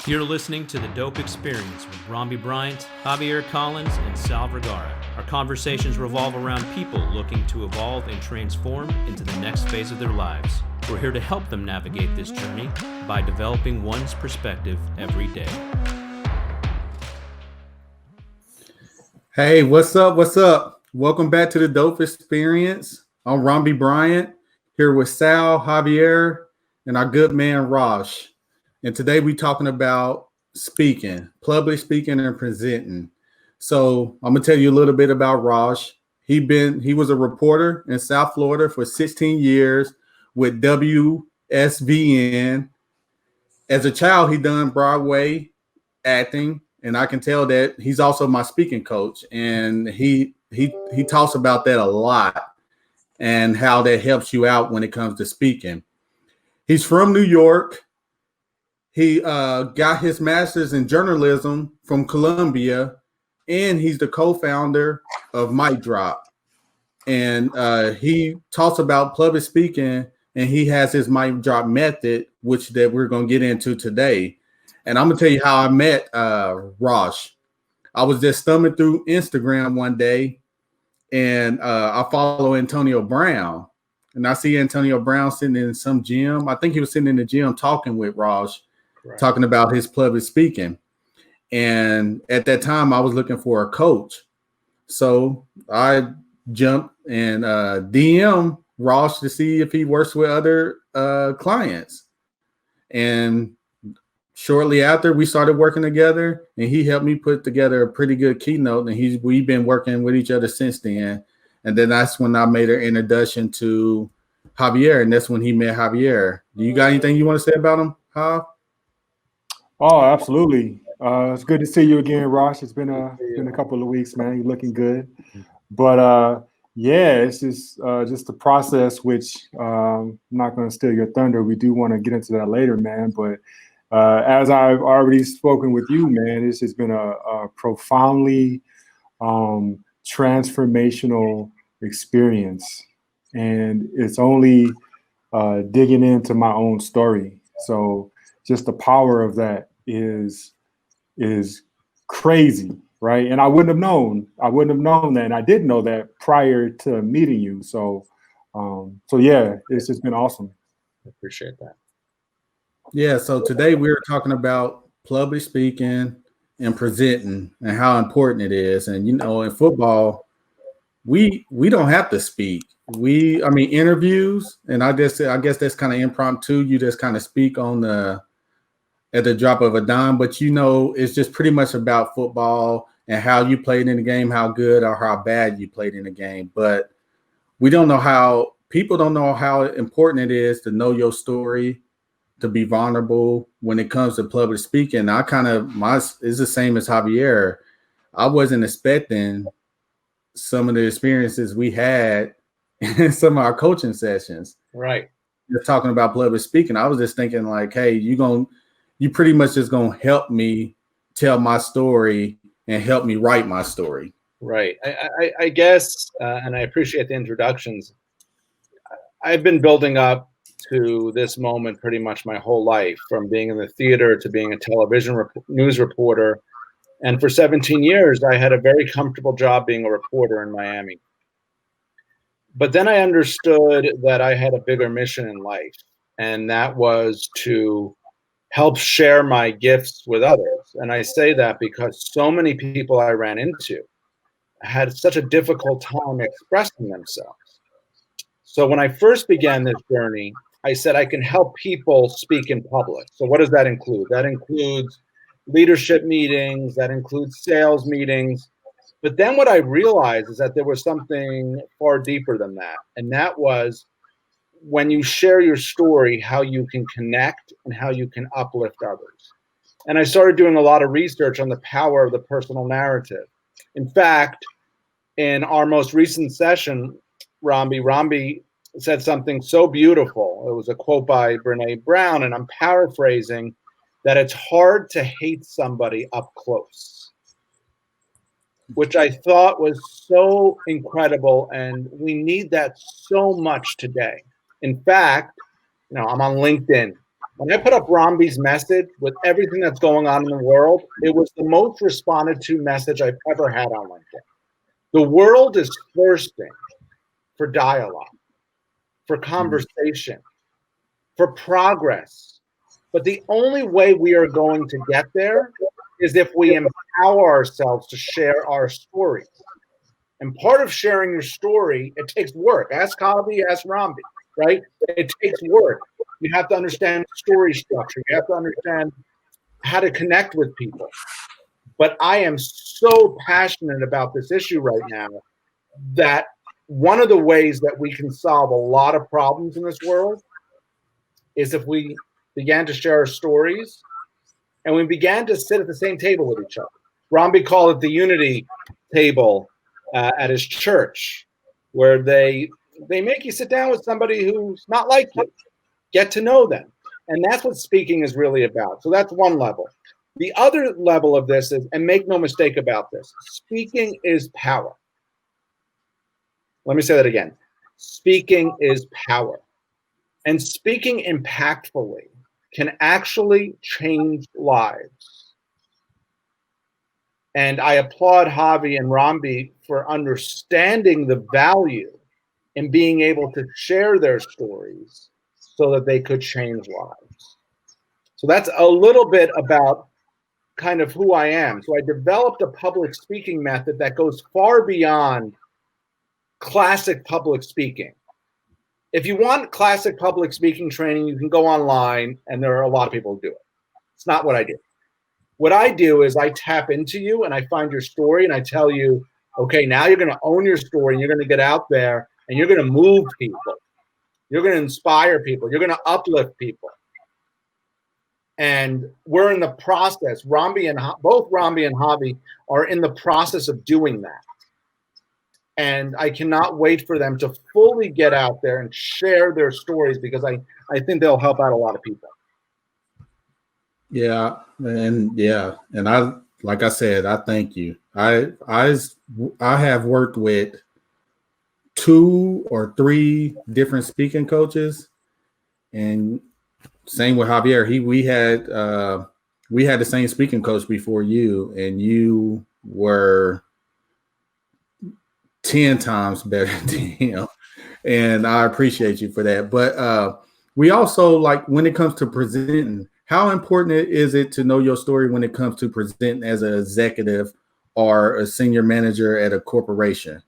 You're listening to The Dope Experience with Rambi Bryant, Javier Collins, and Sal Vergara. Our conversations revolve around people looking to evolve and transform into the next phase of their lives. We're here to help them navigate this journey by developing one's perspective every day. Hey, what's up? What's up? Welcome back to The Dope Experience. I'm Rambi Bryant, here with Sal, Javier, and our good man, Rosh. And today we're talking about speaking, public speaking and presenting. So I'm gonna tell you a little bit about Rosh. He was a reporter in South Florida for 16 years with WSVN. As a child, he done Broadway acting, and I can tell that he's also my speaking coach. And he talks about that a lot and how that helps you out when it comes to speaking. He's from New York. He got his master's in journalism from Columbia, and he's the co-founder of Mic Drop. And he talks about public speaking, and he has his Mic Drop method, which that we're going to get into today. And I'm going to tell you how I met Rosh. I was just thumbing through Instagram one day, and I follow Antonio Brown. And I see Antonio Brown sitting in some gym. I think he was sitting in the gym talking with Rosh. Right. Talking about his public speaking. And at that time, I was looking for a coach. So I jumped and DM Rosh to see if he works with other clients. And shortly after, we started working together, and he helped me put together a pretty good keynote. And we've been working with each other since then. And then that's when I made an introduction to Javier, and that's when he met Javier. Do you got anything you want to say about him, Jav? Oh, absolutely. It's good to see you again, Rosh. It's been a couple of weeks, man. You're looking good. But yeah, it's just the process, which I'm not going to steal your thunder. We do want to get into that later, man. But as I've already spoken with you, man, this has been a profoundly transformational experience. And it's only digging into my own story. So just the power of that is crazy, right? And I wouldn't have known that, and I didn't know that prior to meeting you. So yeah, it's just been awesome. I appreciate that. Yeah. So today we're talking about public speaking and presenting and how important it is. And in football, we don't have to speak. Interviews, and I guess that's kind of impromptu. You just kind of speak at the drop of a dime, but it's just pretty much about football and how you played in the game, how good or how bad you played in the game. But people don't know how important it is to know your story, to be vulnerable when it comes to public speaking. It's the same as Javier. I wasn't expecting some of the experiences we had in some of our coaching sessions. Right. Just talking about public speaking. I was just thinking like, hey, you pretty much just going to help me tell my story and help me write my story. Right. I guess, and I appreciate the introductions. I've been building up to this moment pretty much my whole life, from being in the theater to being a television news reporter. And for 17 years, I had a very comfortable job being a reporter in Miami. But then I understood that I had a bigger mission in life, and that was to help share my gifts with others. And I say that because so many people I ran into had such a difficult time expressing themselves. So when I first began this journey, I said I can help people speak in public. So what does that include? That includes leadership meetings, that includes sales meetings. But then what I realized is that there was something far deeper than that. And that was, when you share your story, how you can connect and how you can uplift others. And I started doing a lot of research on the power of the personal narrative. In fact, in our most recent session, Rambi said something so beautiful. It was a quote by Brene Brown, and I'm paraphrasing, that it's hard to hate somebody up close, which I thought was so incredible. And we need that so much today. In fact, I'm on LinkedIn. When I put up Rombi's message with everything that's going on in the world, it was the most responded to message I've ever had on LinkedIn. The world is thirsting for dialogue, for conversation, for progress. But the only way we are going to get there is if we empower ourselves to share our stories. And part of sharing your story, it takes work. Ask Javi, ask Rombi, right? It takes work. You have to understand story structure. You have to understand how to connect with people. But I am so passionate about this issue right now that one of the ways that we can solve a lot of problems in this world is if we began to share our stories and we began to sit at the same table with each other. Rombi called it the unity table at his church, where they make you sit down with somebody who's not like you, get to know them. And that's what speaking is really about. So that's one level. The other level of this is, and make no mistake about this, speaking is power. Let me say that again. Speaking is power. And speaking impactfully can actually change lives. And I applaud Javi and Rombi for understanding the value in being able to share their stories so that they could change lives. So that's a little bit about kind of who I am. So I developed a public speaking method that goes far beyond classic public speaking. If you want classic public speaking training, you can go online, and there are a lot of people who do it. It's not what I do. What I do is I tap into you and I find your story and I tell you, okay, now you're going to own your story and you're going to get out there and you're going to move people. You're going to inspire people. You're going to uplift people. And we're in the process. Both Rombi and Javi are in the process of doing that. And I cannot wait for them to fully get out there and share their stories because I think they'll help out a lot of people. Yeah, and I, like I said, I thank you. I have worked with 2 or 3 different speaking coaches, and same with Javier. We had the same speaking coach before you, and you were 10 times better than him, and I appreciate you for that. But we also, like, when it comes to presenting, how important is it to know your story when it comes to presenting as an executive or a senior manager at a corporation?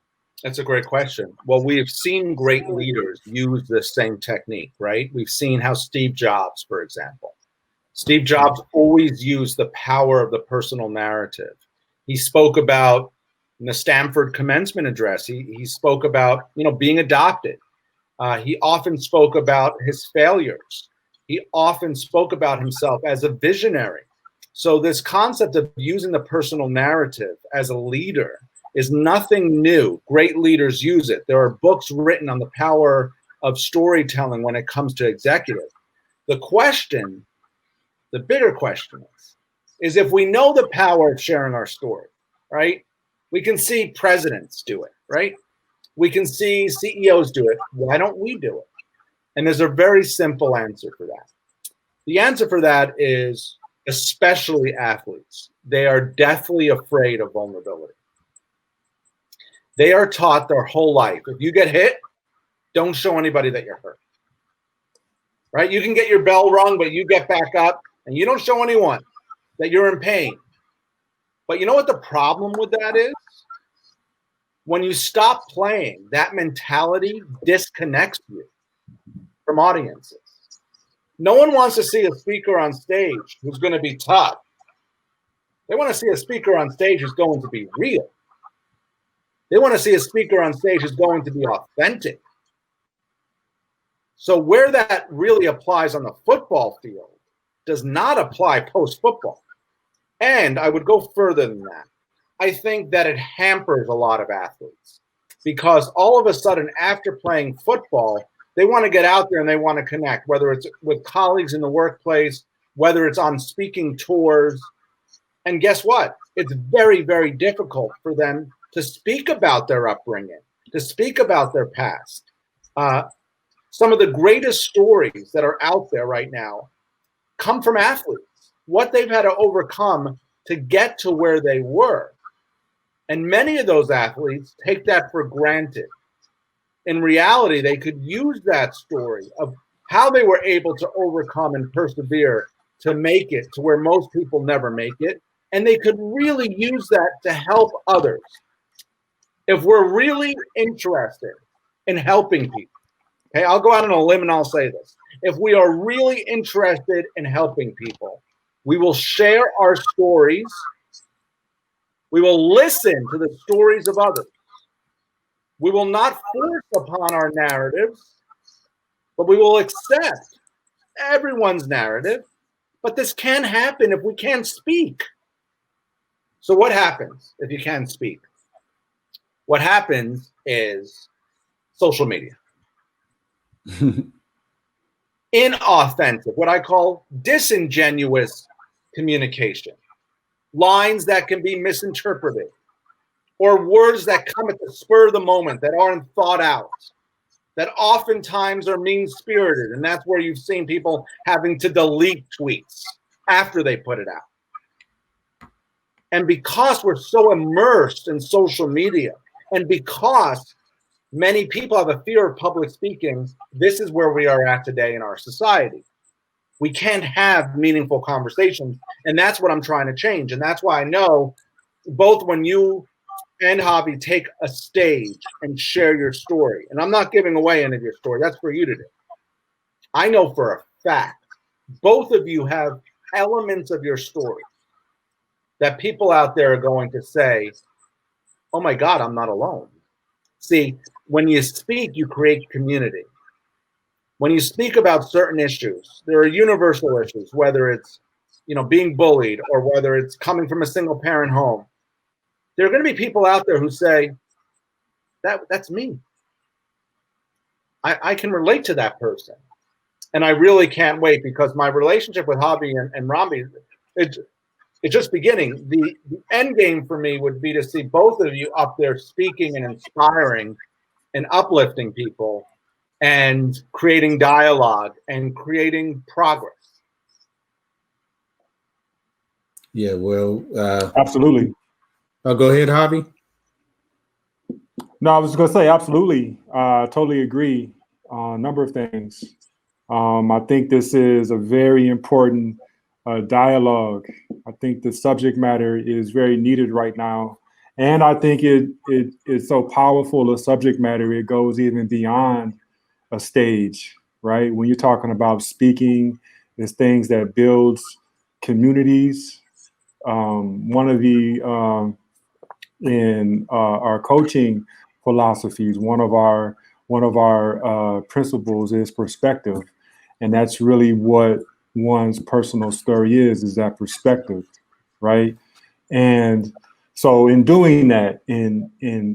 That's a great question. Well, we've seen great leaders use this same technique, right? We've seen how Steve Jobs, for example, Steve Jobs always used the power of the personal narrative. He spoke about in the Stanford commencement address. He spoke about, being adopted. He often spoke about his failures. He often spoke about himself as a visionary. So this concept of using the personal narrative as a leader is nothing new. Great leaders use it. There are books written on the power of storytelling when it comes to executives. The bigger question is if we know the power of sharing our story, right? We can see presidents do it, right? We can see CEOs do it. Why don't we do it? And there's a very simple answer for that. The answer for that is, especially athletes, they are deathly afraid of vulnerability. They are taught their whole life, if you get hit, don't show anybody that you're hurt. Right? You can get your bell rung, but you get back up and you don't show anyone that you're in pain. But you know what the problem with that is? When you stop playing, that mentality disconnects you from audiences. No one wants to see a speaker on stage who's going to be tough. They want to see a speaker on stage who's going to be real. They want to see a speaker on stage who's going to be authentic. So where that really applies on the football field does not apply post-football. And I would go further than that. I think that it hampers a lot of athletes because all of a sudden after playing football, they want to get out there and they want to connect, whether it's with colleagues in the workplace, whether it's on speaking tours. And guess what? It's very, very difficult for them to speak about their upbringing, to speak about their past. Some of the greatest stories that are out there right now come from athletes, what they've had to overcome to get to where they were. And many of those athletes take that for granted. In reality, they could use that story of how they were able to overcome and persevere to make it to where most people never make it. And they could really use that to help others. If we're really interested in helping people, okay, I'll go out on a limb and I'll say this. If we are really interested in helping people, we will share our stories. We will listen to the stories of others. We will not force upon our narratives, but we will accept everyone's narrative. But this can happen if we can't speak. So what happens if you can't speak? What happens is social media. Inauthentic, what I call disingenuous communication. Lines that can be misinterpreted, or words that come at the spur of the moment that aren't thought out, that oftentimes are mean-spirited. And that's where you've seen people having to delete tweets after they put it out. And because we're so immersed in social media, and because many people have a fear of public speaking, this is where we are at today in our society. We can't have meaningful conversations, and that's what I'm trying to change. And that's why I know both when you and Javi take a stage and share your story, and I'm not giving away any of your story, that's for you to do. I know for a fact, both of you have elements of your story that people out there are going to say, oh my God, I'm not alone. See, when you speak, you create community. When you speak about certain issues, there are universal issues, whether it's, being bullied or whether it's coming from a single parent home. There are going to be people out there who say, that's me. I can relate to that person. And I really can't wait, because my relationship with Javi and Rambi, it's just beginning. The end game for me would be to see both of you up there speaking and inspiring and uplifting people and creating dialogue and creating progress. Yeah, well, Absolutely. I'll go ahead, Javi. No, I was going to say absolutely. Totally agree on a number of things. I think this is a very important dialogue. I think the subject matter is very needed right now. And I think it's so powerful, a subject matter, it goes even beyond a stage, right? When you're talking about speaking, it's things that builds communities. One of the in our coaching philosophies, one of our principles is perspective, and that's really what one's personal story is that perspective, right? And so in doing that, in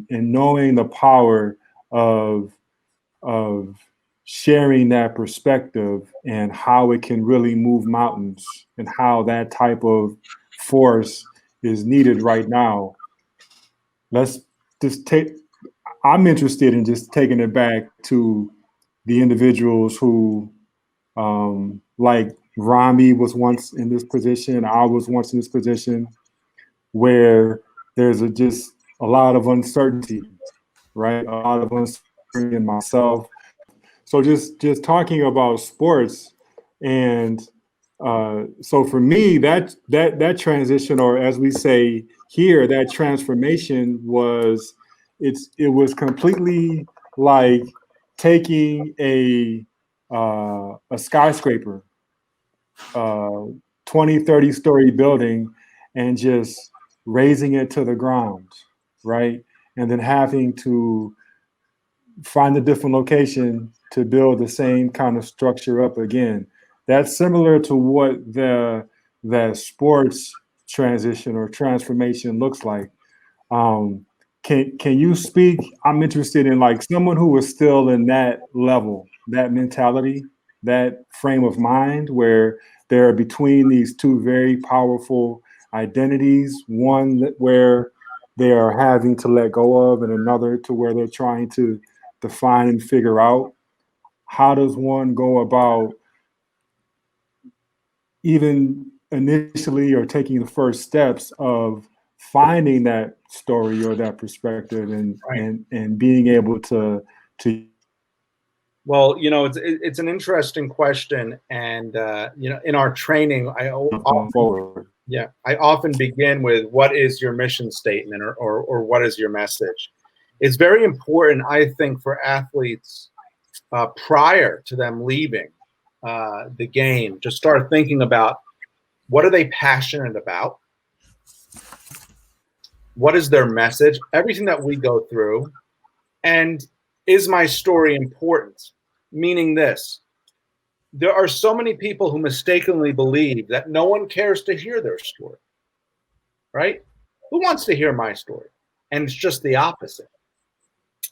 knowing the power of sharing that perspective and how it can really move mountains and how that type of force is needed right now. Let's just I'm interested in just taking it back to the individuals who, like Rami was once in this position, I was once in this position, where there's just a lot of uncertainty, right? A lot of uncertainty in myself. So just talking about sports, and so for me, that transition, or as we say here, that transformation was it was completely like taking a skyscraper, 20, 30 story building, and just raising it to the ground, right? And then having to find a different location to build the same kind of structure up again. That's similar to what the sports transition or transformation looks like. Can you speak? I'm interested in like someone who is still in that level, that mentality, that frame of mind where they're between these two very powerful identities, one where they are having to let go of, and another to where they're trying to define and figure out. How does one go about even initially or taking the first steps of finding that story or that perspective and Right. and being able to Well, it's an interesting question, and in our training, going forward. I often begin with what is your mission statement or what is your message. It's very important, I think, for athletes prior to them leaving the game to start thinking about what are they passionate about, what is their message, everything that we go through, and is my story important? Meaning this, there are so many people who mistakenly believe that no one cares to hear their story, right? Who wants to hear my story? And it's just the opposite.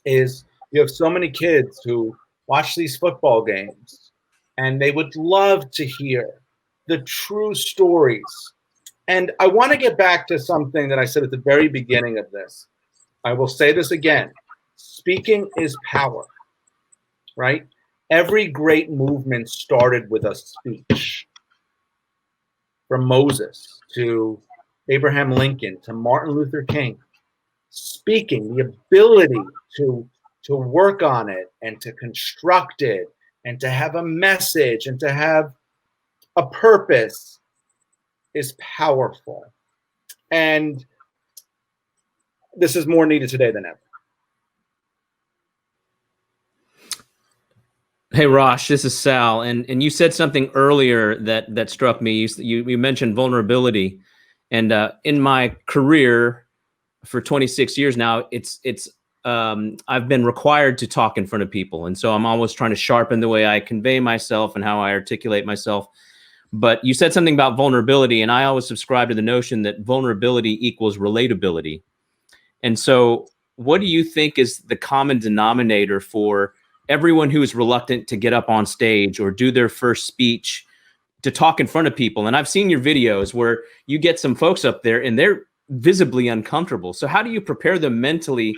Is you have so many kids who watch these football games and they would love to hear the true stories. And I want to get back to something that I said at the very beginning of this. I will say this again. Speaking is power, right? Every great movement started with a speech. From Moses to Abraham Lincoln to Martin Luther King. Speaking, the ability to work on it and to construct it and to have a message and to have a purpose is powerful. And this is more needed today than ever. Hey, Rosh, this is Sal, and you said something earlier that struck me. You mentioned vulnerability, and in my career for 26 years now, I've been required to talk in front of people, and so I'm always trying to sharpen the way I convey myself and how I articulate myself. But you said something about vulnerability, and I always subscribe to the notion that vulnerability equals relatability. And so, what do you think is the common denominator for everyone who is reluctant to get up on stage or do their first speech to talk in front of people? And I've seen your videos where you get some folks up there and they're visibly uncomfortable. So how do you prepare them mentally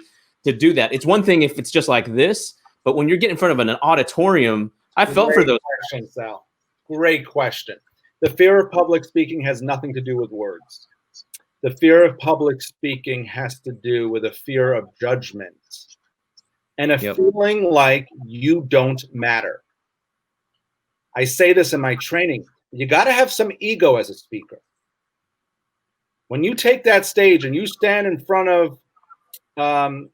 to do that? It's one thing if it's just like this, but when you're getting in front of an auditorium, I felt for those. Question, Sal. Great question. The fear of public speaking has nothing to do with words. The fear of public speaking has to do with a fear of judgment. And a feeling like you don't matter. I say this in my training. You got to have some ego as a speaker. When you take that stage and you stand in front of an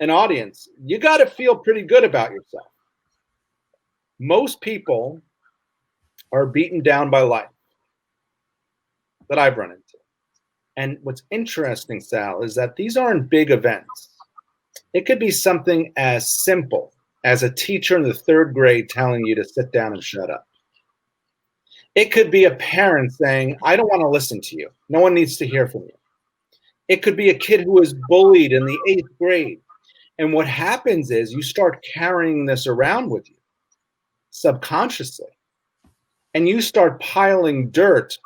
audience, you got to feel pretty good about yourself. Most people are beaten down by life that I've run into. And what's interesting, Sal, is that these aren't big events. It could be something as simple as a teacher in the 3rd grade telling you to sit down and shut up. It could be a parent saying, I don't want to listen to you. No one needs to hear from you. It could be a kid who is bullied in the 8th grade. And what happens is you start carrying this around with you subconsciously. And you start piling dirt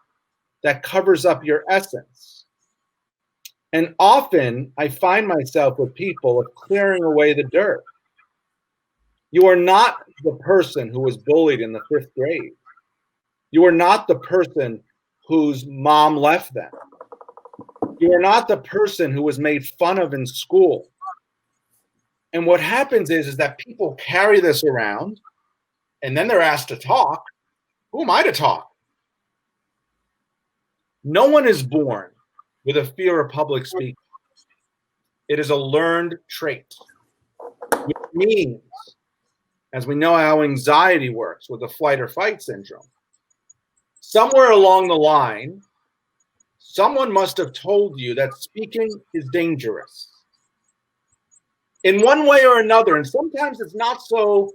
that covers up your essence. And often I find myself with people of clearing away the dirt. You are not the person who was bullied in the 5th grade. You are not the person whose mom left them. You are not the person who was made fun of in school. And what happens is that people carry this around and then they're asked to talk. Who am I to talk? No one is born with a fear of public speaking. It is a learned trait, which means, as we know how anxiety works with the flight or fight syndrome, somewhere along the line, someone must have told you that speaking is dangerous in one way or another. And sometimes it's not so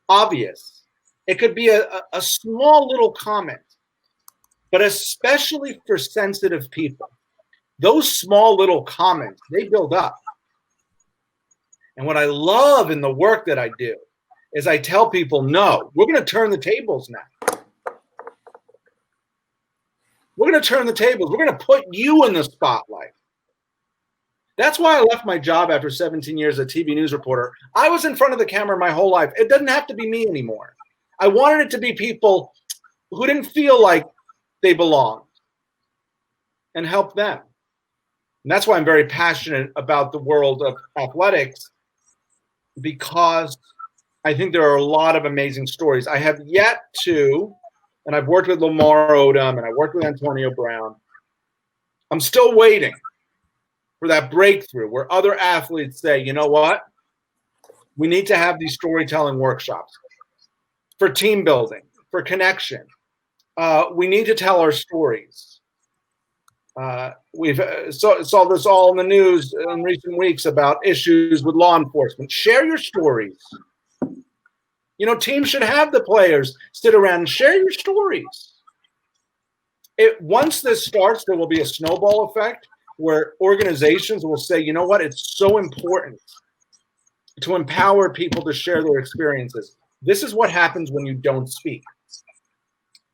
obvious. It could be a small little comment. But especially for sensitive people, those small little comments, they build up. And what I love in the work that I do is I tell people, no, we're going to turn the tables now. We're going to turn the tables. We're going to put you in the spotlight. That's why I left my job after 17 years as a TV news reporter. I was in front of the camera my whole life. It doesn't have to be me anymore. I wanted it to be people who didn't feel like they belonged, and help them. And that's why I'm very passionate about the world of athletics, because I think there are a lot of amazing stories. I have yet to, and I've worked with Lamar Odom and I worked with Antonio Brown. I'm still waiting for that breakthrough where other athletes say, you know what? We need to have these storytelling workshops for team building, for connection. We need to tell our stories. We've saw this all in the news in recent weeks about issues with law enforcement. Share your stories. You know, teams should have the players sit around and share your stories. Once this starts, there will be a snowball effect where organizations will say, you know what, it's so important to empower people to share their experiences. This is what happens when you don't speak.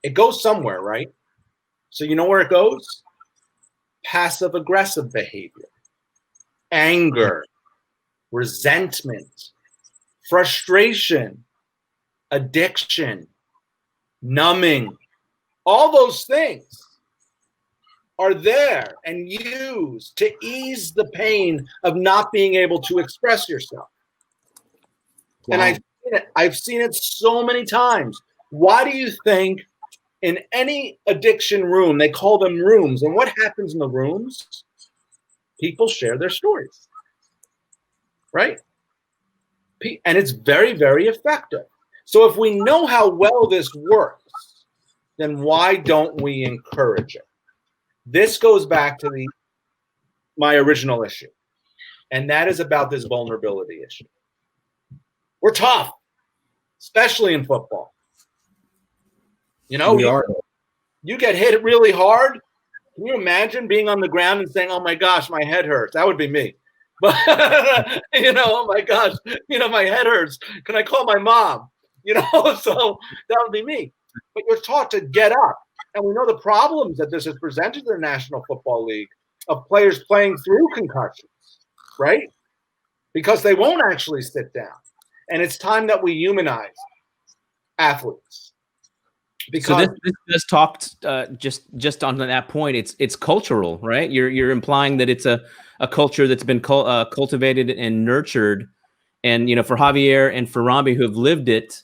It goes somewhere, right? So you know where it goes? Passive aggressive behavior, anger, resentment, frustration, addiction, numbing. All those things are there and used to ease the pain of not being able to express yourself. Wow. And I've seen it so many times. Why do you think in any addiction room, they call them rooms, and what happens in the rooms? People share their stories, right? And it's very, very effective. So if we know how well this works, then why don't we encourage it? This goes back to my original issue, and that is about this vulnerability issue. We're tough, especially in football. You know, you get hit really hard. Can you imagine being on the ground and saying, oh my gosh, my head hurts? That would be me. But, you know, oh my gosh, you know, my head hurts. Can I call my mom? You know, so that would be me. But you're taught to get up. And we know the problems that this has presented to the National Football League of players playing through concussions, right? Because they won't actually sit down. And it's time that we humanize athletes. Because so this does talk just on that point. It's cultural, right? You're implying that it's a culture that's been cultivated and nurtured, and you know, for Javier and for Rambi who have lived it,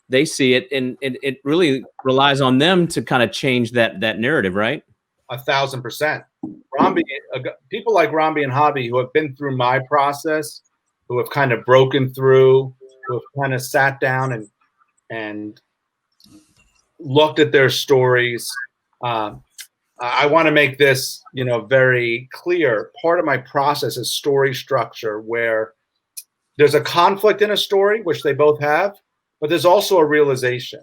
they see it, and it really relies on them to kind of change that narrative, right? 1,000%. Rambi, people like Rambi and Javi who have been through my process, who have kind of broken through, who have kind of sat down and looked at their stories. I want to make this, you know, very clear. Part of my process is story structure, where there's a conflict in a story, which they both have, but there's also a realization.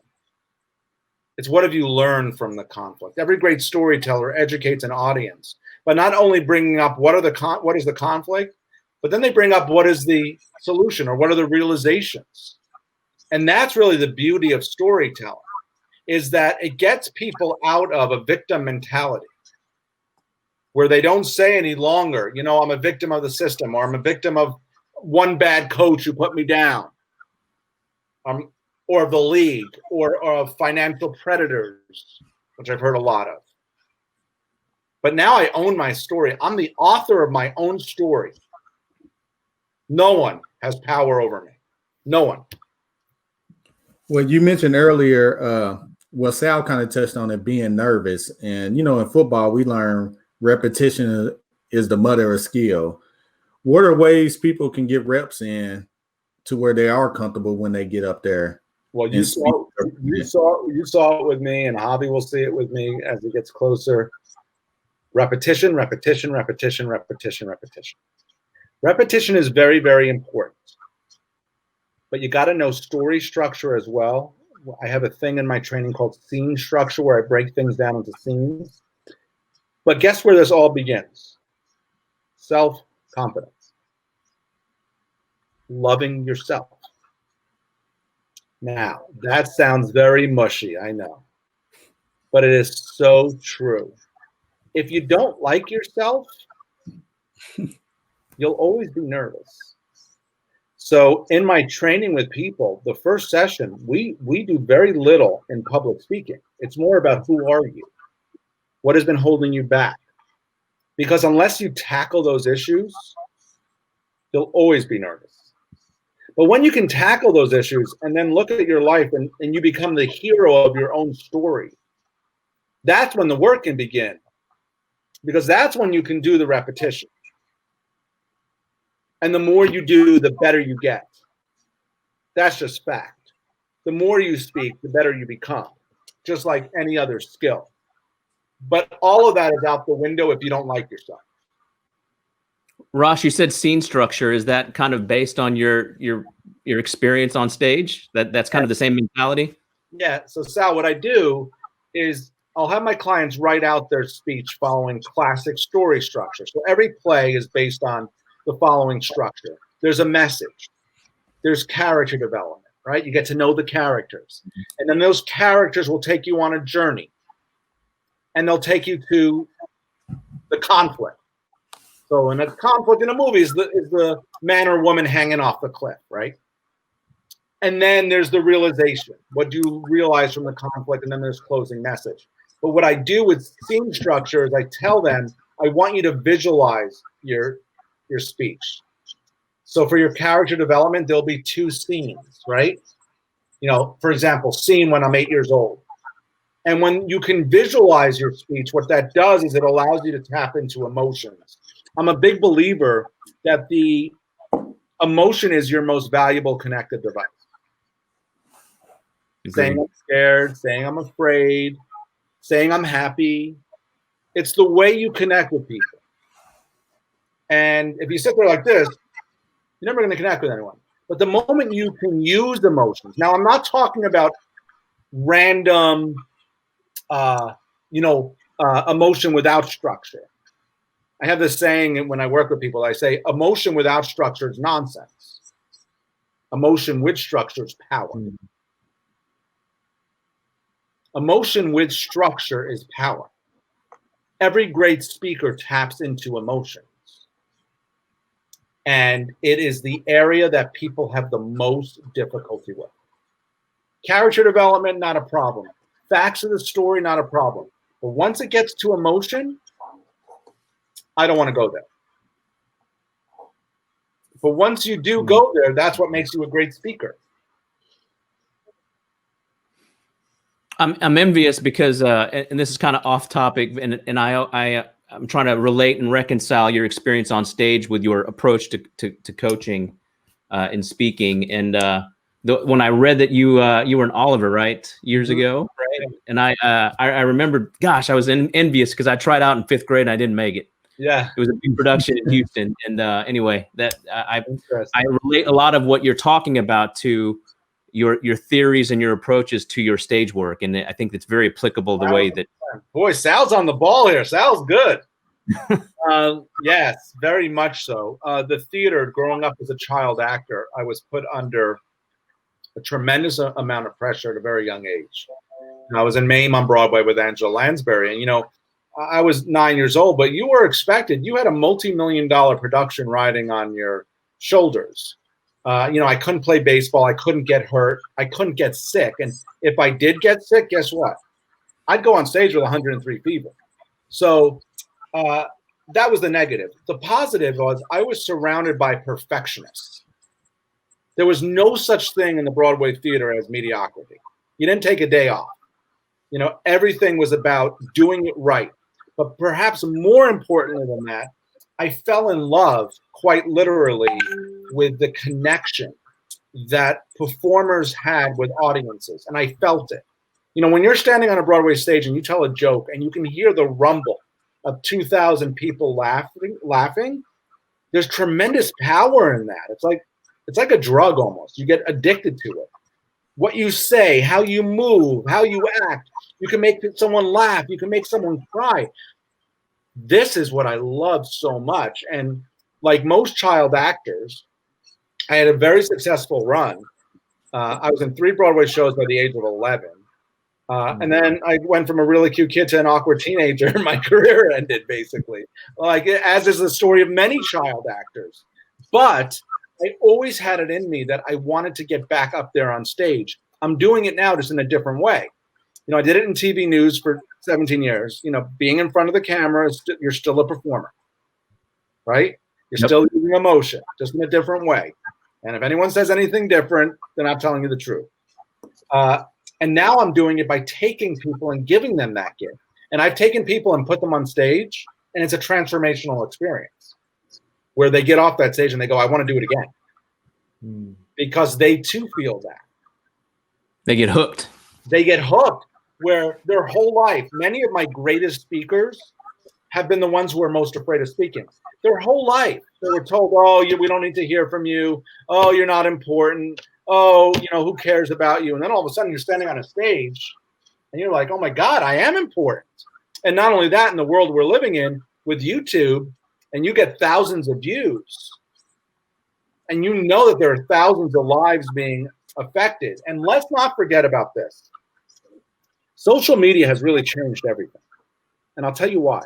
It's what have you learned from the conflict? Every great storyteller educates an audience, but not only bringing up what is the conflict, but then they bring up what is the solution or what are the realizations. And that's really the beauty of storytelling, is that it gets people out of a victim mentality where they don't say any longer, you know, I'm a victim of the system, or I'm a victim of one bad coach who put me down, or of the league, or of financial predators, which I've heard a lot of. But now I own my story. I'm the author of my own story. No one has power over me. No one. Well, you mentioned earlier, well, Sal kind of touched on it, being nervous. And, you know, in football, we learn repetition is the mother of skill. What are ways people can get reps in to where they are comfortable when they get up there? Well, you saw it with me, and Javi will see it with me as it gets closer. Repetition, repetition, repetition, repetition, repetition. Repetition is very, very important. But you got to know story structure as well. I have a thing in my training called scene structure, where I break things down into scenes. But guess where this all begins? Self-confidence. Loving yourself. Now, that sounds very mushy, I know. But it is so true. If you don't like yourself, you'll always be nervous. So in my training with people, the first session, we do very little in public speaking. It's more about who are you? What has been holding you back? Because unless you tackle those issues, you'll always be nervous. But when you can tackle those issues and then look at your life and you become the hero of your own story, that's when the work can begin. Because that's when you can do the repetition. And the more you do, the better you get. That's just fact. The more you speak, the better you become, just like any other skill. But all of that is out the window if you don't like yourself. Rosh, you said scene structure. Is that kind of based on your experience on stage? That's kind of the same mentality? Yeah. So Sal, what I do is I'll have my clients write out their speech following classic story structure. So every play is based on the following structure. There's a message. There's character development, right? You get to know the characters. And then those characters will take you on a journey. And they'll take you to the conflict. So in a conflict in a movie is the man or woman hanging off the cliff, right? And then there's the realization. What do you realize from the conflict? And then there's closing message. But what I do with scene structure is I tell them, I want you to visualize your speech. So for your character development, there'll be 2 scenes, right? You know, for example, scene when I'm 8 years old. And when you can visualize your speech, what that does is it allows you to tap into emotions. I'm a big believer that the emotion is your most valuable connective device. Saying I'm scared, saying I'm afraid, saying I'm happy. It's the way you connect with people. And if you sit there like this, you're never going to connect with anyone. But the moment you can use emotions, now I'm not talking about random, emotion without structure. I have this saying when I work with people, I say, emotion without structure is nonsense. Emotion with structure is power. Emotion with structure is power. Every great speaker taps into emotions. And it is the area that people have the most difficulty with. Character development, not a problem. Facts of the story, not a problem. But once it gets to emotion, I don't want to go there. But once you do go there, that's what makes you a great speaker. I'm envious because, and this is kind of off topic, and I'm trying to relate and reconcile your experience on stage with your approach to coaching and speaking. And when I read that you were an Oliver, right, years ago, right? And I remember, gosh, I was envious because I tried out in 5th grade and I didn't make it. Yeah, it was a big production in Houston, and anyway, that I relate a lot of what you're talking about to your theories and your approaches to your stage work, and I think that's very applicable the way that. Boy, Sal's on the ball here. Sal's good. Yes, very much so. The theater, growing up as a child actor, I was put under a tremendous amount of pressure at a very young age. I was in Mame on Broadway with Angela Lansbury, and I was 9 years old, but you were expected. You had a multi-million-dollar production riding on your shoulders. I couldn't play baseball. I couldn't get hurt. I couldn't get sick. And if I did get sick, guess what? I'd go on stage with 103 fever. So that was the negative. The positive was I was surrounded by perfectionists. There was no such thing in the Broadway theater as mediocrity. You didn't take a day off. Everything was about doing it right. But perhaps more importantly than that, I fell in love, quite literally, with the connection that performers had with audiences. And I felt it. When you're standing on a Broadway stage and you tell a joke and you can hear the rumble of 2,000 people laughing, there's tremendous power in that. It's like a drug almost. You get addicted to it. What you say, how you move, how you act, you can make someone laugh, you can make someone cry. This is what I love so much. And like most child actors, I had a very successful run. I was in 3 Broadway shows by the age of 11. And then I went from a really cute kid to an awkward teenager, and my career ended, basically. As is the story of many child actors. But I always had it in me that I wanted to get back up there on stage. I'm doing it now just in a different way. I did it in TV news for 17 years. Being in front of the camera, you're still a performer, right? You're still using emotion, just in a different way. And if anyone says anything different, they're not telling you the truth. And now I'm doing it by taking people and giving them that gift. And I've taken people and put them on stage, and it's a transformational experience where they get off that stage and they go, I want to do it again. Because they too feel that. They get hooked. They get hooked, where their whole life, many of my greatest speakers have been the ones who are most afraid of speaking. Their whole life, they were told, oh, we don't need to hear from you. Oh, you're not important. Oh, who cares about you? And then all of a sudden you're standing on a stage and you're like, oh my God, I am important. And not only that, in the world we're living in with YouTube, and you get thousands of views, and you know that there are thousands of lives being affected. And let's not forget about this. Social media has really changed everything. And I'll tell you why.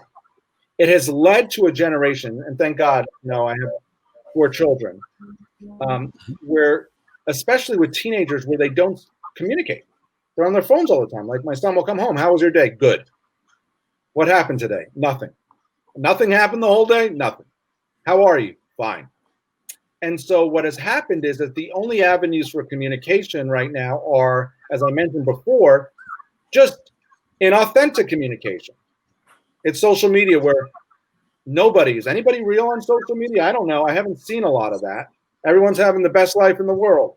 It has led to a generation, and thank God, I have 4 children, where, especially with teenagers, where they don't communicate. They're on their phones all the time. Like my son will come home. How was your day? Good. What happened today? Nothing. Nothing happened the whole day? Nothing. How are you? Fine. And so what has happened is that the only avenues for communication right now are, as I mentioned before, just inauthentic communication. It's social media where is anybody real on social media? I don't know. I haven't seen a lot of that. Everyone's having the best life in the world.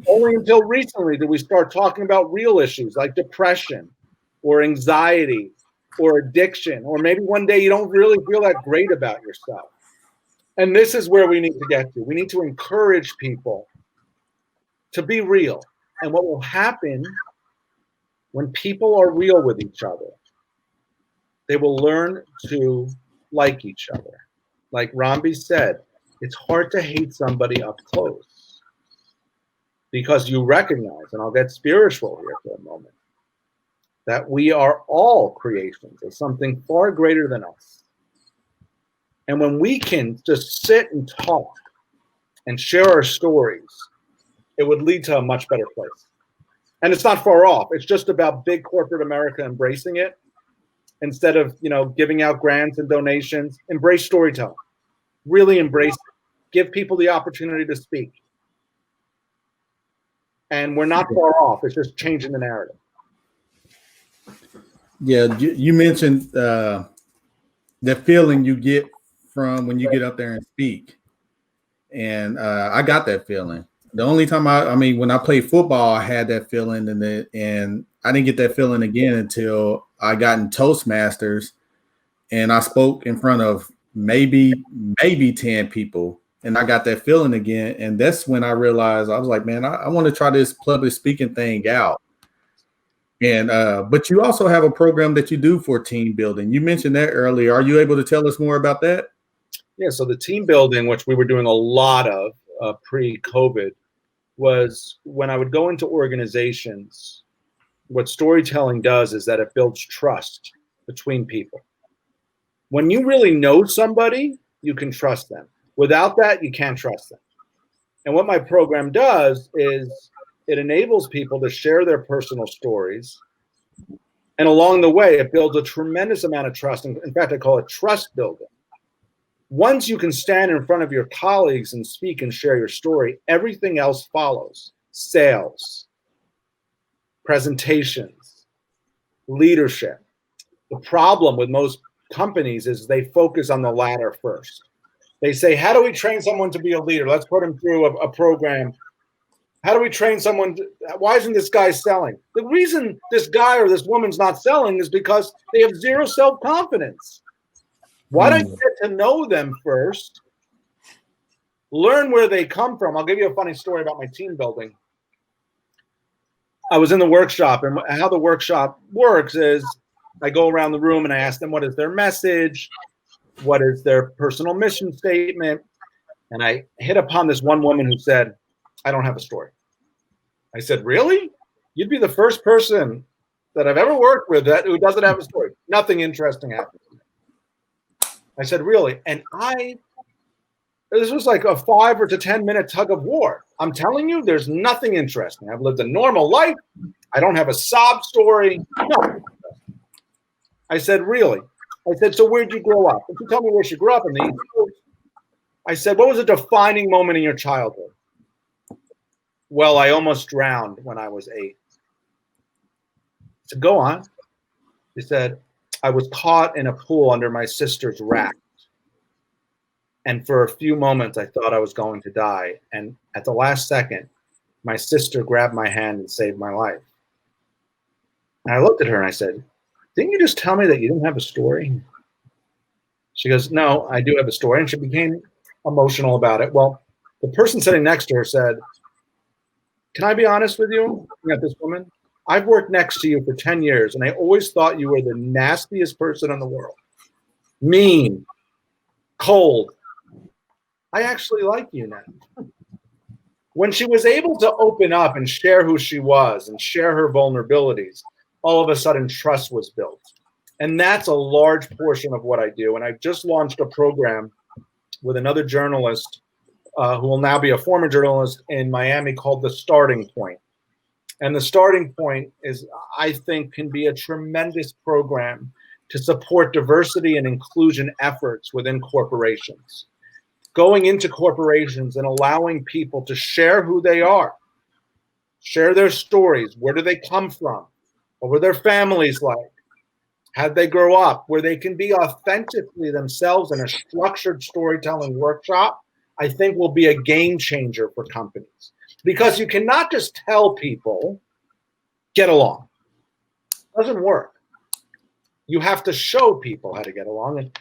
Only until recently did we start talking about real issues like depression or anxiety or addiction, or maybe one day you don't really feel that great about yourself. And this is where we need to get to. We need to encourage people to be real. And what will happen when people are real with each other, they will learn to like each other. Like Rambi said, it's hard to hate somebody up close because you recognize, and I'll get spiritual here for a moment, that we are all creations of something far greater than us. And when we can just sit and talk and share our stories, it would lead to a much better place. And it's not far off. It's just about big corporate America embracing it. Instead of, giving out grants and donations, embrace storytelling. Really embrace it. Give people the opportunity to speak. And we're not far off. It's just changing the narrative. Yeah, you mentioned the feeling you get from when you get up there and speak. And I got that feeling. The only time when I played football, I had that feeling, and I didn't get that feeling again until I got in Toastmasters, and I spoke in front of maybe 10 people, and I got that feeling again. And that's when I realized, I was like, man, I want to try this public speaking thing out. And but you also have a program that you do for team building. You mentioned that earlier. Are you able to tell us more about that? Yeah, so the team building, which we were doing a lot of pre-COVID, was when I would go into organizations, what storytelling does is that it builds trust between people. When you really know somebody, you can trust them. Without that, you can't trust them. And what my program does is it enables people to share their personal stories. And along the way, it builds a tremendous amount of trust. In fact, I call it trust building. Once you can stand in front of your colleagues and speak and share your story, everything else follows. Sales, presentations, leadership. The problem with most companies is they focus on the latter first. They say, how do we train someone to be a leader? Let's put them through a program. How do we train someone? Why isn't this guy selling? The reason this guy or this woman's not selling is because they have zero self-confidence. Why don't you get to know them first? Learn where they come from. I'll give you a funny story about my team building. I was in the workshop, and how the workshop works is I go around the room and I ask them what is their message, what is their personal mission statement, and I hit upon this one woman who said, I don't have a story. I said, really? You'd be the first person that I've ever worked with who doesn't have a story. Nothing interesting happened. I said, really? And I This was like a 5 to 10 minute tug of war. I'm telling you, there's nothing interesting. I've lived a normal life. I don't have a sob story. No. I said, really? I said, so where'd you grow up? And she told me where she grew up in the East Coast. I said, what was a defining moment in your childhood? Well, I almost drowned when I was 8. I said, go on. She said, I was caught in a pool under my sister's raft. And for a few moments, I thought I was going to die. And at the last second, my sister grabbed my hand and saved my life. And I looked at her and I said, didn't you just tell me that you didn't have a story? She goes, no, I do have a story. And she became emotional about it. Well, the person sitting next to her said, can I be honest with you? Looking at this woman, I've worked next to you for 10 years, and I always thought you were the nastiest person in the world. Mean, cold. I actually like you now. When she was able to open up and share who she was and share her vulnerabilities, all of a sudden trust was built. And that's a large portion of what I do. And I've just launched a program with another journalist who will now be a former journalist in Miami called The Starting Point. And The Starting Point is, I think, can be a tremendous program to support diversity and inclusion efforts within corporations. Going into corporations and allowing people to share who they are, share their stories. Where do they come from? What were their families like? How did they grow up? Where they can be authentically themselves in a structured storytelling workshop, I think will be a game changer for companies. Because you cannot just tell people, get along. It doesn't work. You have to show people how to get along. And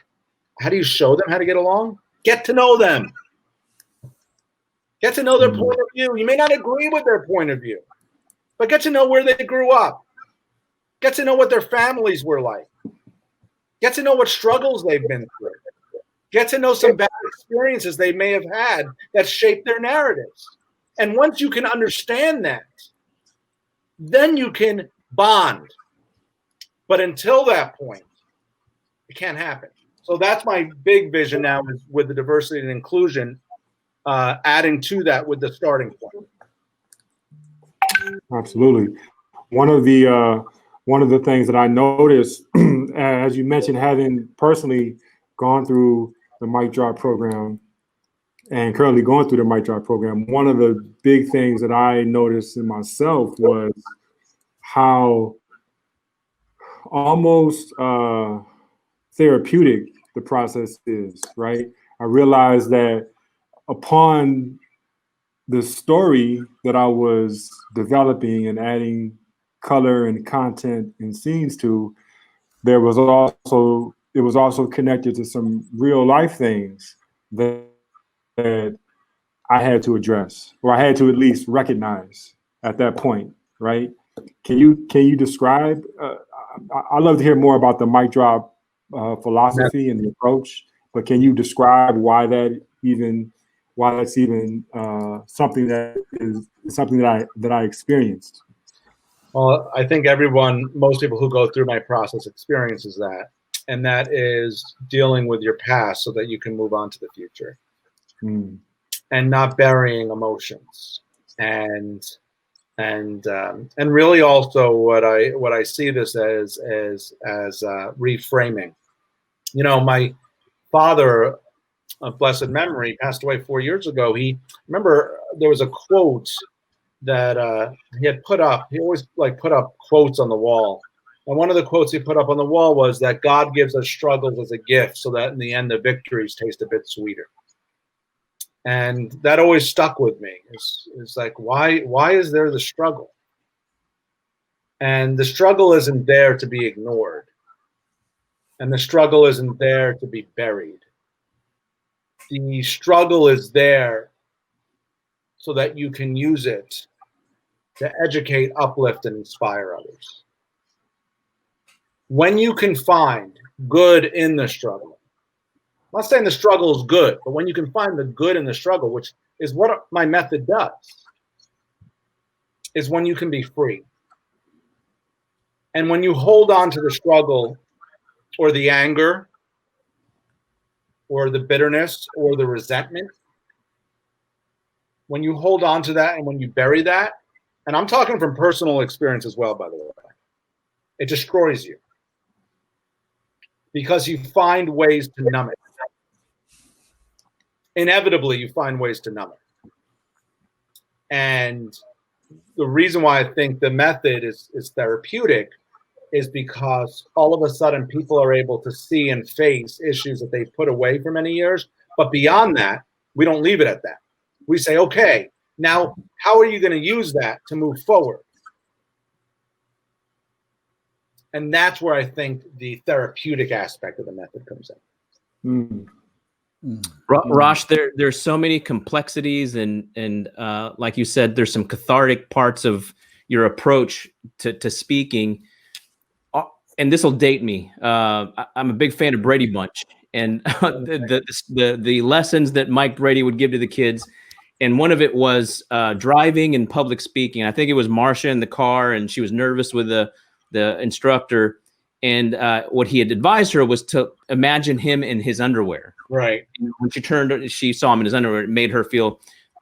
how do you show them how to get along? Get to know them. Get to know their point of view. You may not agree with their point of view, but get to know where they grew up. Get to know what their families were like. Get to know what struggles they've been through. Get to know some bad experiences they may have had that shaped their narratives. And once you can understand that, then you can bond. But until that point, it can't happen. So that's my big vision now is with the diversity and inclusion, adding to that with the starting point. Absolutely. One of the things that I noticed, as you mentioned, having personally gone through the Mic Drop program and currently going through the Mic Drop program, one of the big things that I noticed in myself was how almost therapeutic the process is, right? I realized that upon the story that I was developing and adding color and content and scenes to, it was also connected to some real life things that I had to address, or I had to at least recognize at that point, right? Can you describe? I'd love to hear more about the Mic Drop philosophy and the approach, but can you describe why that's even something that I experienced? Well, I think most people who go through my process experiences that, and that is dealing with your past so that you can move on to the future, and not burying emotions, and really also what I see this as reframing. You know, my father of blessed memory passed away 4 years ago. Remember there was a quote that he had put up. He always put up quotes on the wall. And one of the quotes he put up on the wall was that God gives us struggles as a gift so that in the end the victories taste a bit sweeter. And that always stuck with me. It's like, why is there the struggle? And the struggle isn't there to be ignored. And the struggle isn't there to be buried. The struggle is there so that you can use it to educate, uplift, and inspire others. When you can find good in the struggle, I'm not saying the struggle is good, but when you can find the good in the struggle, which is what my method does, is when you can be free. And when you hold on to the struggle or the anger, or the bitterness or the resentment, when you hold on to that and when you bury that, and I'm talking from personal experience as well, by the way, it destroys you because you find ways to numb it. Inevitably, you find ways to numb it. And the reason why I think the method is therapeutic is because all of a sudden people are able to see and face issues that they put away for many years. But beyond that, we don't leave it at that. We say, okay, now how are you going to use that to move forward? And that's where I think the therapeutic aspect of the method comes in. Rosh, there's so many complexities and like you said, there's some cathartic parts of your approach to speaking. And this will date me. I'm a big fan of Brady Bunch, and the lessons that Mike Brady would give to the kids, and one of it was driving and public speaking. I think it was Marcia in the car, and she was nervous with the instructor, and what he had advised her was to imagine him in his underwear. Right. And when she saw him in his underwear. It made her feel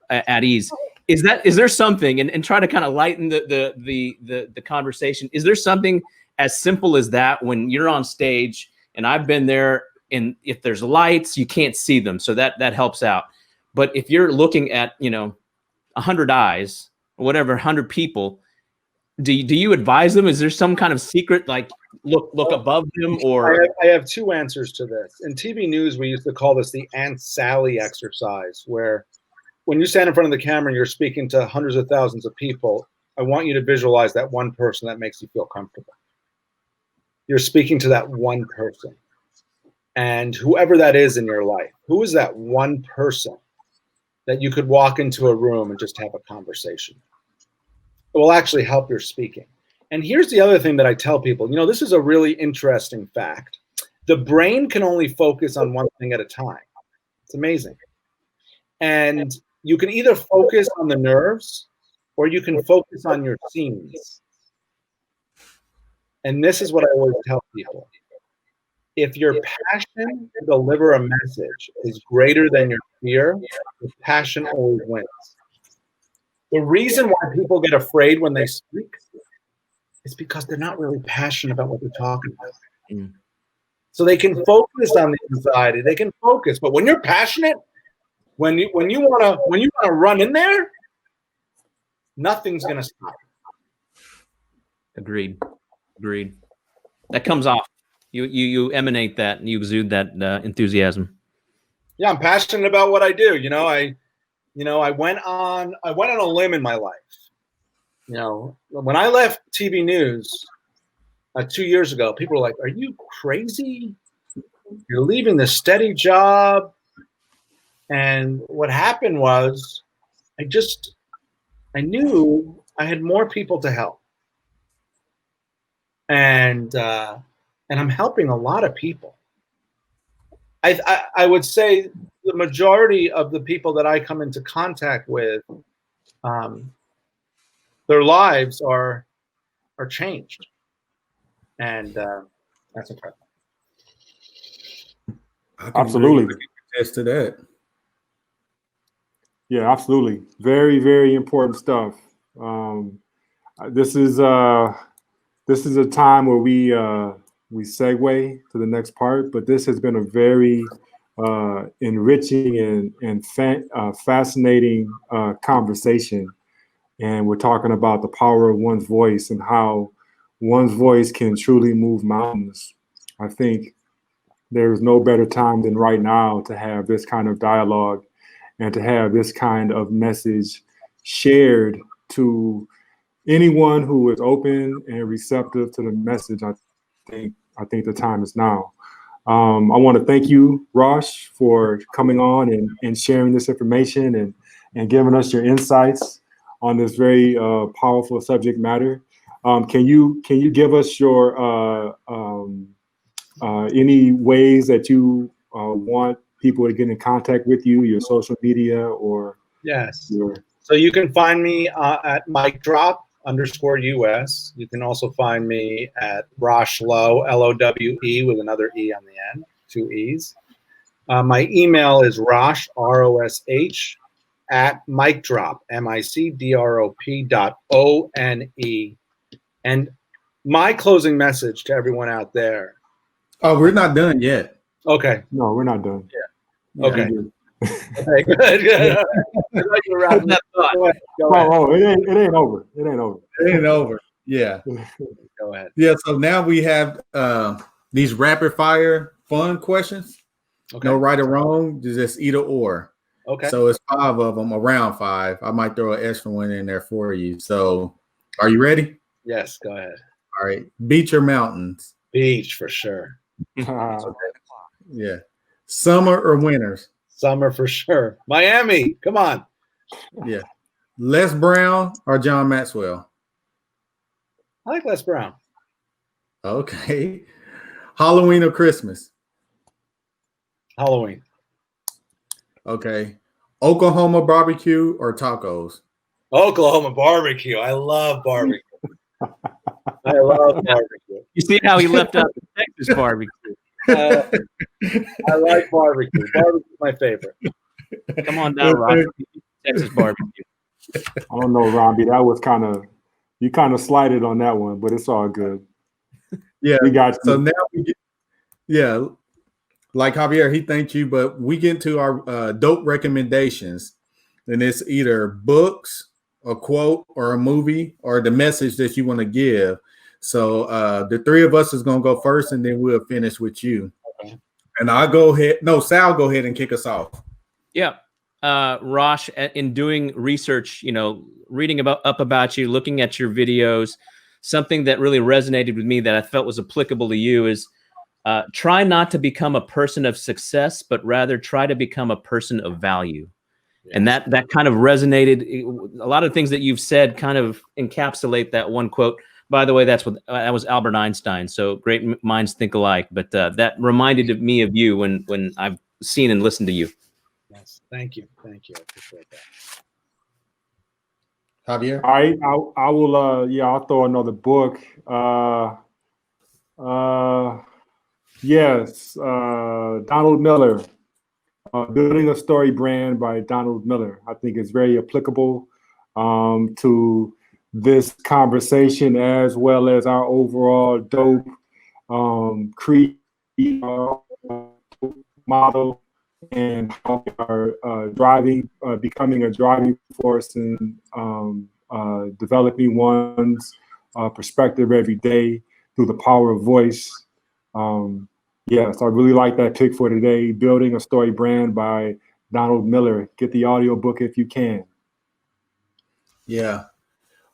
at ease. Is there something, and try to kind of lighten the conversation? Is there something as simple as that when you're on stage, and I've been there, and if there's lights, you can't see them, so that helps out. But if you're looking at 100 eyes or whatever, 100 people, do you advise them? Is there some kind of secret, like look above them? Or I have two answers to this. In TV news, we used to call this the Aunt Sally exercise, where when you stand in front of the camera and you're speaking to hundreds of thousands of people, I want you to visualize that one person that makes you feel comfortable. You're speaking to that one person. And whoever that is in your life, who is that one person that you could walk into a room and just have a conversation? It will actually help your speaking. And here's the other thing that I tell people. This is a really interesting fact. The brain can only focus on one thing at a time. It's amazing. And you can either focus on the nerves or you can focus on your scenes. And this is what I always tell people. If your passion to deliver a message is greater than your fear, the passion always wins. The reason why people get afraid when they speak is because they're not really passionate about what they're talking about. So they can focus on the anxiety, they can focus, but when you're passionate, when you want to run in there, nothing's going to stop. Agreed. That comes off. You emanate that, and you exude that enthusiasm. Yeah, I'm passionate about what I do. I went on a limb in my life. When I left TV news 2 years ago, people were like, "Are you crazy? You're leaving the steady job." And what happened was, I knew I had more people to help, and I'm helping a lot of people. I would say the majority of the people that I come into contact with, their lives are changed, and that's incredible. Absolutely. Attest to that. Yeah, absolutely. Very, very important stuff. This is a time where we segue to the next part, but this has been a very enriching and fascinating conversation. And we're talking about the power of one's voice and how one's voice can truly move mountains. I think there's no better time than right now to have this kind of dialogue and to have this kind of message shared to anyone who is open and receptive to the message. I think the time is now. I want to thank you, Rosh, for coming on and sharing this information and giving us your insights on this very powerful subject matter. Can you give us your any ways that you want people to get in contact with you, your social media or? Yes. So you can find me at micdrop_US. You can also find me at Rosh Lowe, LOWE, with another E on the end, 2 E's. My email is Rosh, ROSH, at micdrop, MICDROP.ONE. And my closing message to everyone out there. Oh, we're not done yet. Okay. No, we're not done. Yeah. Okay. Okay, good. I'd like to wrap that thought. Go ahead. It ain't over. It ain't over. It ain't over. Yeah. Go ahead. Yeah. So now we have these rapid fire fun questions. Okay. No right or wrong, just either or. Okay. So it's 5 of them, around 5. I might throw an extra one in there for you. So are you ready? Yes, go ahead. All right. Beach or mountains? Beach for sure. Yeah. Summer or winters? Summer for sure. Miami, come on. Yeah. Les Brown or John Maxwell? I like Les Brown. Okay. Halloween or Christmas? Halloween. Okay. Oklahoma barbecue or tacos? Oklahoma barbecue. I love barbecue. I love barbecue. You see how he left out the Texas barbecue? I like barbecue. Barbecue is my favorite. Come on down, Rob. Texas barbecue. I don't know, Robbie. That was you kind of slighted on that one, but it's all good. Yeah. We got you. So now we get, yeah, like Javier, he thanked you, but we get to our dope recommendations. And it's either books, a quote, or a movie, or the message that you want to give. So the 3 of us is going to go first, and then we'll finish with you. Okay. And I'll go ahead. No, Sal, go ahead and kick us off. Yeah. Rosh, in doing research, reading about you, looking at your videos, something that really resonated with me that I felt was applicable to you is try not to become a person of success, but rather try to become a person of value. Yeah. And that kind of resonated. A lot of things that you've said kind of encapsulate that one quote. By the way, that was Albert Einstein. So great minds think alike. But that reminded me of you when I've seen and listened to you. Yes, thank you. I appreciate that. Javier? All right, I will. I'll throw another book. Yes, Donald Miller, Building a Story Brand by Donald Miller. I think it's very applicable to this conversation as well as our overall dope creed model and how we are becoming a driving force in developing one's perspective every day through the power of voice. Yes, I really like that pick for today, Building a Story Brand by Donald Miller. Get the audiobook if you can. Yeah.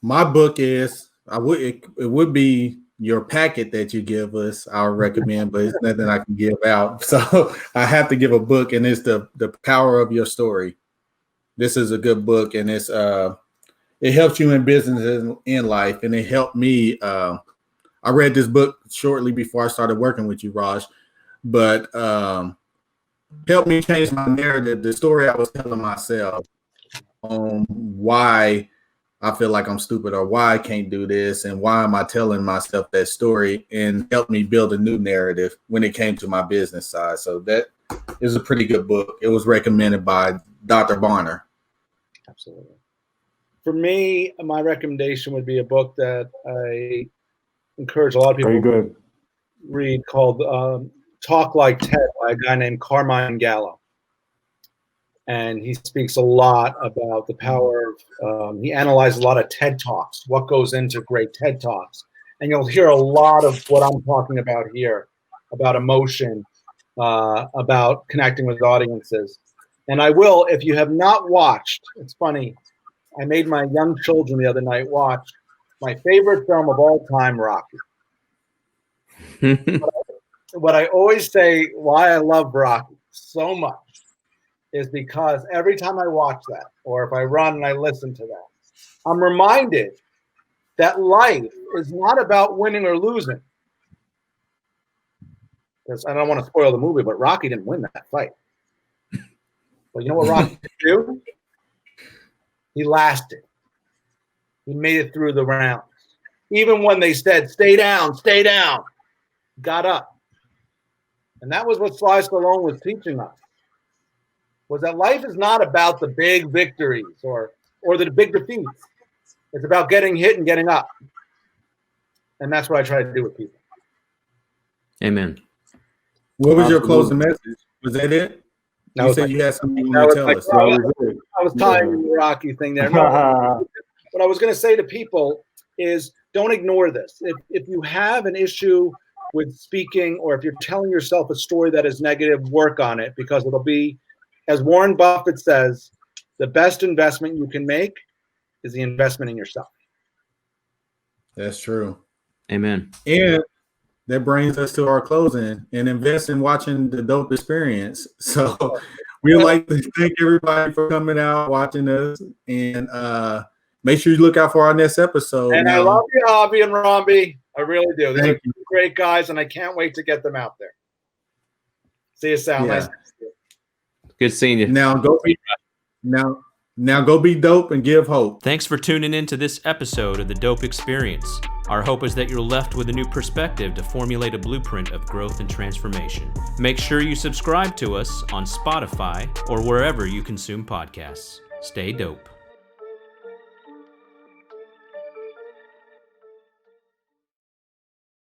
My book is, it would be your packet that you give us, I would recommend, but it's nothing I can give out. So I have to give a book, and it's the Power of Your Story. This is a good book, and it's it helps you in business and in life, and it helped me. I read this book shortly before I started working with you, Raj, but helped me change my narrative, the story I was telling myself on why I feel like I'm stupid or why I can't do this and why am I telling myself that story, and helped me build a new narrative when it came to my business side. So that is a pretty good book. It was recommended by Dr. Bonner. Absolutely. For me, my recommendation would be a book that I encourage a lot of people to read called Talk Like Ted by a guy named Carmine Gallo. And he speaks a lot about the power of, he analyzed a lot of TED Talks, what goes into great TED Talks. And you'll hear a lot of what I'm talking about here, about emotion, about connecting with audiences. And I will, if you have not watched, it's funny, I made my young children the other night watch my favorite film of all time, Rocky. What I always say, why I love Rocky so much, is because every time I watch that, or if I run and I listen to that, I'm reminded that life is not about winning or losing. Because I don't want to spoil the movie, but Rocky didn't win that fight. But you know what Rocky did do? He lasted. He made it through the rounds. Even when they said, stay down, got up. And that was what Sly Stallone was teaching us, was that life is not about the big victories or the big defeats. It's about getting hit and getting up. And that's what I try to do with people. Amen. What was your closing message? Was that it? You said you had something you want to tell us. I was tying the Rocky thing there. No, what I was going to say to people is don't ignore this. If you have an issue with speaking, or if you're telling yourself a story that is negative, work on it, because it'll be, as Warren Buffett says, the best investment you can make is the investment in yourself. That's true. Amen. And that brings us to our closing, and invest in watching the Dope Experience. So we'd like to thank everybody for coming out, watching us, and make sure you look out for our next episode. And I love you, Hobby and Romby. I really do. They're great guys, and I can't wait to get them out there. See you, Sal. Yeah. Nice to see you. Good seeing you. Now go be dope and give hope. Thanks for tuning in to this episode of the Dope Experience. Our hope is that you're left with a new perspective to formulate a blueprint of growth and transformation. Make sure you subscribe to us on Spotify or wherever you consume podcasts. Stay dope.